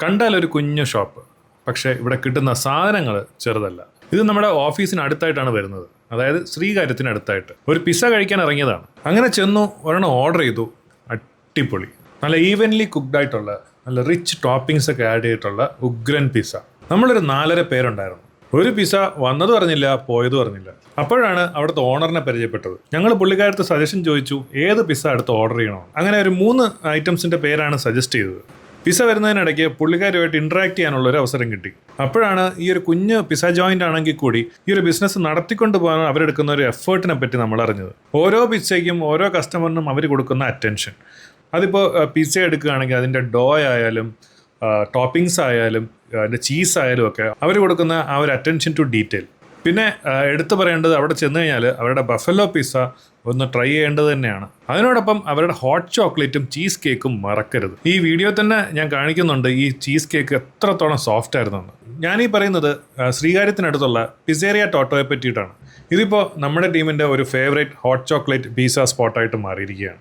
കണ്ടാൽ ഒരു കുഞ്ഞു ഷോപ്പ്, പക്ഷേ ഇവിടെ കിട്ടുന്ന സാധനങ്ങൾ ചെറുതല്ല. ഇത് നമ്മുടെ ഓഫീസിന് അടുത്തായിട്ടാണ് വരുന്നത്, അതായത് ശ്രീകാര്യത്തിന് അടുത്തായിട്ട്. ഒരു പിസ്സ കഴിക്കാൻ ഇറങ്ങിയതാണ്. അങ്ങനെ ചെന്നു, ഒരെണ്ണം ഓർഡർ ചെയ്തു. അടിപൊളി, നല്ല ഈവൻലി കുക്ക്ഡ് ആയിട്ടുള്ള, നല്ല റിച്ച് ടോപ്പിങ്സ് ഒക്കെ ആഡ് ചെയ്തിട്ടുള്ള ഉഗ്രൻ പിസ്സ. നമ്മളൊരു 4.5 പേരുണ്ടായിരുന്നു. ഒരു പിസ്സ വന്നത് പറഞ്ഞില്ല, പോയത് പറഞ്ഞില്ല. അപ്പോഴാണ് അവിടുത്തെ ഓണറിനെ പരിചയപ്പെട്ടത്. ഞങ്ങൾ പുള്ളിക്കാരത്ത് സജഷൻ ചോദിച്ചു ഏത് പിസ്സ അടുത്ത് ഓർഡർ ചെയ്യണോ. അങ്ങനെ ഒരു 3 ഐറ്റംസിൻ്റെ പേരാണ് സജസ്റ്റ് ചെയ്തത്. പിസ്സ വരുന്നതിനിടയ്ക്ക് പുള്ളിക്കാരുമായിട്ട് ഇൻട്രാക്ട് ചെയ്യാനുള്ള ഒരു അവസരം കിട്ടി. അപ്പോഴാണ് ഈ ഒരു കുഞ്ഞ് പിസ്സ ജോയിൻ്റ് ആണെങ്കിൽ കൂടി ഈ ഒരു ബിസിനസ് നടത്തിക്കൊണ്ട് പോകാൻ അവരെടുക്കുന്ന ഒരു എഫേർട്ടിനെ പറ്റി നമ്മൾ അറിഞ്ഞത്. ഓരോ പിസ്സയ്ക്കും ഓരോ കസ്റ്റമറിനും അവർ കൊടുക്കുന്ന അറ്റൻഷൻ. അതിപ്പോൾ പിസ്സ എടുക്കുകയാണെങ്കിൽ അതിൻ്റെ ഡോ ആയാലും ടോപ്പിങ്സ് ആയാലും അതിൻ്റെ ചീസ് ആയാലും ഒക്കെ അവർ കൊടുക്കുന്ന ആ ഒരു അറ്റൻഷൻ ടു ഡീറ്റെയിൽ. പിന്നെ എടുത്തു പറയേണ്ടത്, അവിടെ ചെന്ന് കഴിഞ്ഞാൽ അവരുടെ ബഫല്ലോ പിസ്സ ഒന്ന് ട്രൈ ചെയ്യേണ്ടത് തന്നെയാണ്. അതിനോടൊപ്പം അവരുടെ ഹോട്ട് ചോക്ലേറ്റും ചീസ് കേക്കും മറക്കരുത്. ഈ വീഡിയോ തന്നെ ഞാൻ കാണിക്കുന്നുണ്ട് ഈ ചീസ് കേക്ക് എത്രത്തോളം സോഫ്റ്റ് ആയിരുന്നെന്ന്. ഞാനീ പറയുന്നത് ശ്രീകാര്യത്തിനടുത്തുള്ള പിസേറിയ ടോട്ടോയെ പറ്റിയിട്ടാണ്. ഇതിപ്പോൾ നമ്മുടെ ടീമിൻ്റെ ഒരു ഫേവറേറ്റ് ഹോട്ട് ചോക്ലേറ്റ് പിസ്സ സ്പോട്ടായിട്ട് മാറിയിരിക്കുകയാണ്.